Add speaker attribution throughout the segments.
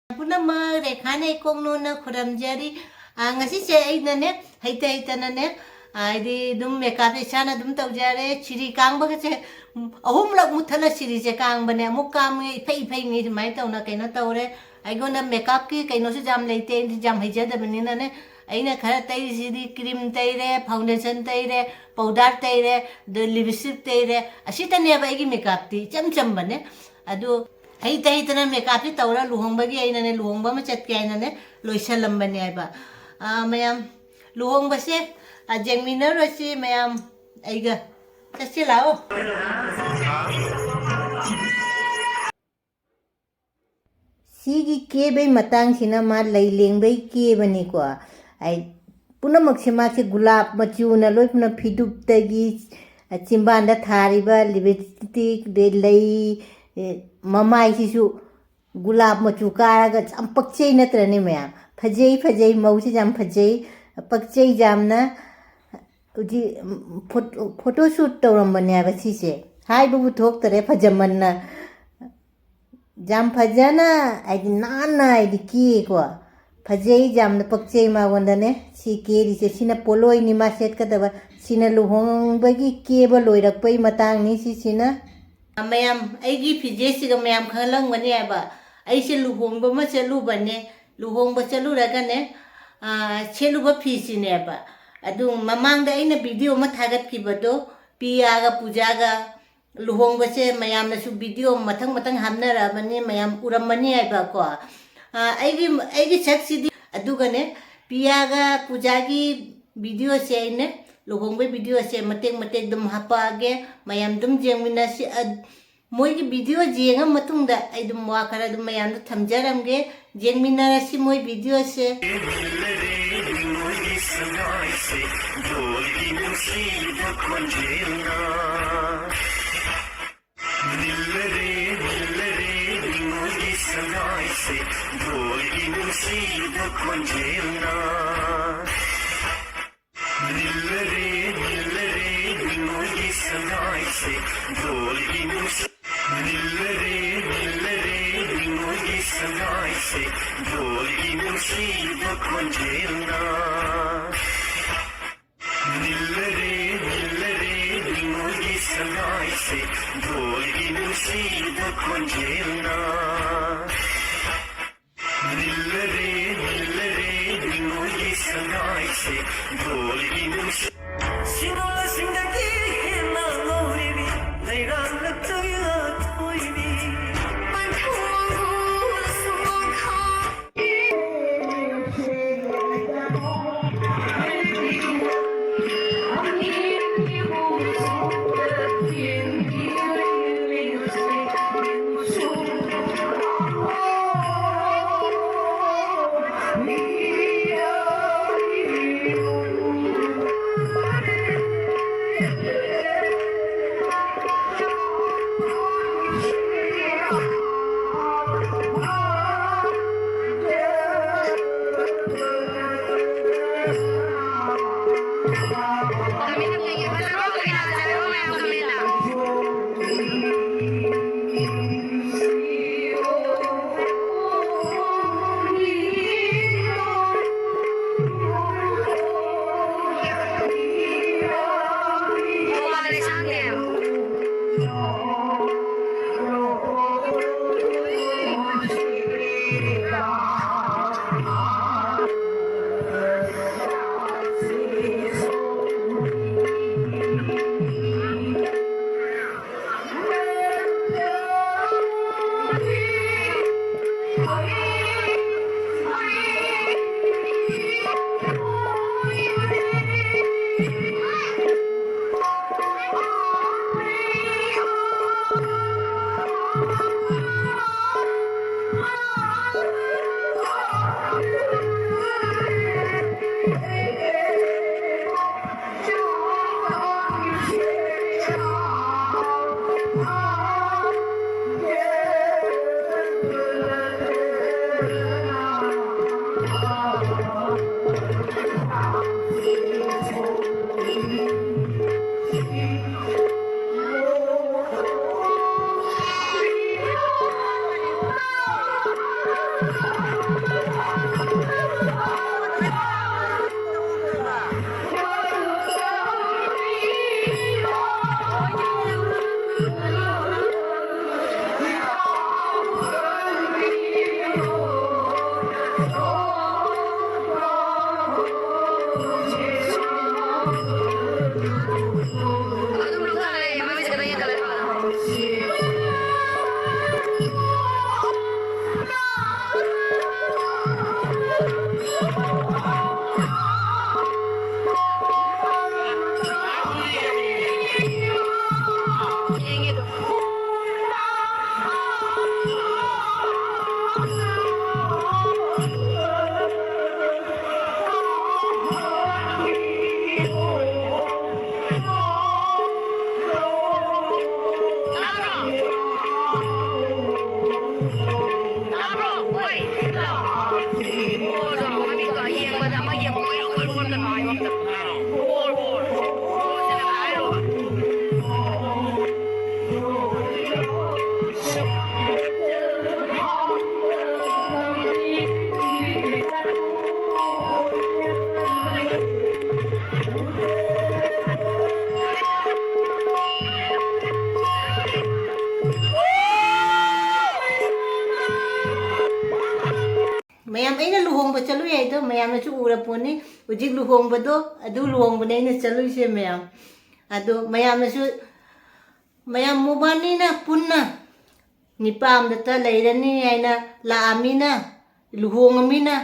Speaker 1: पुनमक रेखाने कोंगनोना खुरमजरी ngasi ainane haita haitanane आदि दुम makeup इसाना दुम तौजारे चिरी कांग बगचे अहुम लग मुथला चिरी जे कांग बने अमुक काम इफै इफै नि माइ तौना कैनो तौरे आइगोना मेकअप की कैनो से जाम लेते जाम हैजदबनिना ने अइना खरा तैसिदी क्रीम तैरे फाउंडेशन तैरे पाउडर तैरे द लिपस्टिक तैरे असितने बाइगी मेकअप ती चम चम बने अदु हैता हैतना मेकअप ती तौरा लुहोंबगी आइनाने लुहोंबा म चटके आइनाने लोइसलम आइबा मयाम लुहोंबसे जेंगमिनरसी मैम आइगा चसे लाओ सिगी केबै मतंग सिना मा लई लेंबै केबनी को आई पुनमक से मा से गुलाब मचुना लोइपना फिदुपतगी चिंबांदा थारिबा लिपस्टिक दे लई ममाई सिसु गुलाब मचु कारागा जाम पक्चै नत्रने मैम फजै फजै मौसे जाम फजै पक्चै जामना उजी फोटोशूट तौरमबने आबसिसे हाइबु थोक्तरे फजमन्ना जाम फजना आइदि नाना आइदि की को फजै जाम पक्चै मागोंदने सी केरिसे सिना पोलोय नि मा सेट कदबा सिना लुहोंबगी केबा लोइरकपै मतांगनि सिसिना मयाम आइगी फिजेसिगा मयाम खलंगबने आबा आइसे लुहोंबा म चलुबने लुहोंबा चलुरगने सेलुबा फिसिनेबा अदु ममांगदा आइना वीडियो म थागतखिबदो पियागा पूजागा लुहोंबसे मयामनसु वीडियो मथंग मथंग हामनराबने मयाम उरमनी आइबा को आइगी सक्सिदी अदुगने पियागा पूजागी वीडियो से आइने लुहोंबे वीडियो से मतेक मतेक दम हापागे मयाम दम जेंगमिनासी मोइगी वीडियो जेंगा मतुंगदा आइदम वा खरा दम मयाम थमजरमगे जेंगमिनासी मोइ वीडियो से मैम अना लुहोंब चलु है तो मैम उरपोनी हजिक लुहोंबदो लुहोंबने चलुसे मैम अदो मैम मुबानी पुन्ना निपामदत लेरनी आइना लामीना लुहोंगमीना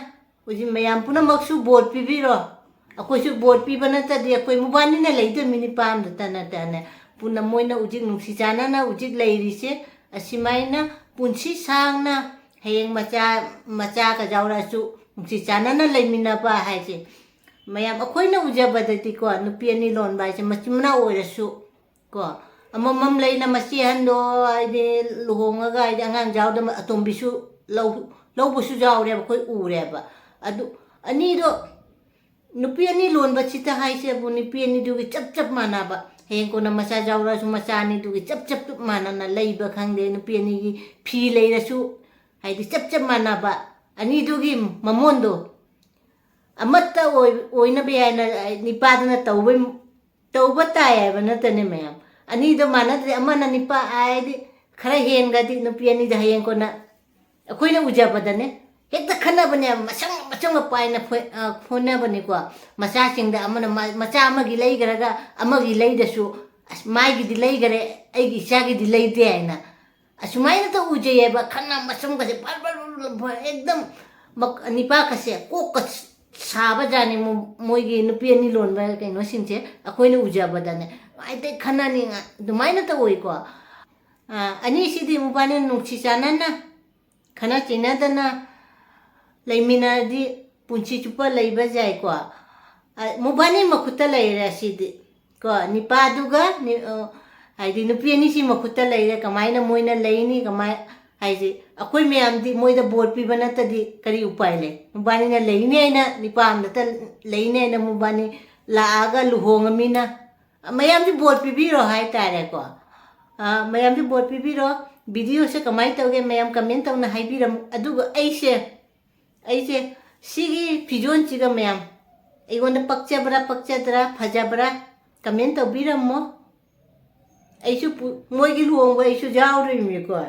Speaker 1: हजिक मैम पुनमक्सु बोर्ड पीबीरो अखोइसु बोर्ड पीबा नतदि अखोइ मुबानीना लेदोमि निपामदत नतने पुन्ना मोइना हजिक नुंसी चानाना हजिक लेरिसे असिमाइना पुंसी सांगना हयेंग मचा का जाउरासु नुंसी चानाना लेमिनाबा हाइसे मैम अखोइना उजबदति को नुपी अनि लोनबा हाइसे मचिमना ओइरसु को अममम लेना मची हंदो आइदे लुहोंगगा आइदे अंगांग जाउद अतोंबिसु लौबसु जाउरे अखोइ उरेबा अदु अनिदो नुपी अनि लोनबा चिता हाइसे बु नुपी अनि दुगी चप चप मानाबा हें को मचा जाउरासु मचा अनि दुगी चप चप मानाना लेबा खंगदे नुपी अनि की फी लेरसु हाइदे चप चप मानाबा अनि दुगी ममोंदो अमत्ता ओइना बेयाना निपादना तौबा तायबा नतने मैम अनीदो मानदे अमना निपा आयदि खरा हेनगदि नुपी अनीदा हयें कोना अखोइना उजबदने हेक्ता खनबने मसंग पाइना फोनबने को मचासिंगदा अमना मचा अमगी लेगरगा अमगी लेदसु अस माइगिदि लेगरे अइगी इसागिदि लेदे आइना असुमाइना तो उजेयबा खना मसंग कसे पर एकदम निपा कसे कोक साबा जाने मोइगी नुपी अनि लोनबा कैनो सिंसे अखोइना उजबदने आइते खनानी दुमाइना तो ओइको अनि सिदि मुबानी नुंसी चानाना खना चिनादना लेमिनादि पुंसी चुपा लेबा जायको मुबानी मखुता लेरे सिदि को निपादुगा हाइदि नुपी अनि सि मखुता लेरे कमाइना मोइना लेनी कमाइ हाइदि अखोइ म्यामदि मोइदा बोर्ड पीबा नतदि करी उपाय ले मुबानीना लेनी आइना निपामदता लेनी आइना मुबानी लाआगा लुहोंगमीना मैम बोर्ड पीबीरो है तारे को मैम बोर्ड पीबीरो वीडियो से कमाई तौगे मैम कमेंट तौना हाइबीरम अदुगा ऐसे सिगी फिजोन चिगा मैम एगोंदा पक्चबरा पक्चदरा फजबरा कमेंट तौबीरमो ऐसु मोइगी लुहोंगबा ऐसु जाउरिमिको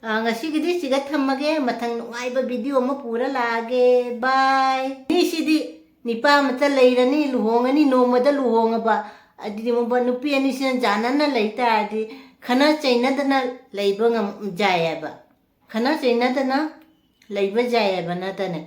Speaker 1: ngasiगidi चिगा थम्मगे मथंग नुंगाइबा वीडियो म पूरा लागे बाय निसिदी निपा मत लेरनी लुहोंगनी नोमदा लुहोंगबा अदि मोबा नुपी अनि सिन जानना लेता अदि खना चैनदना लेबा जायबा खना चैनदना लेबा जायबा नतने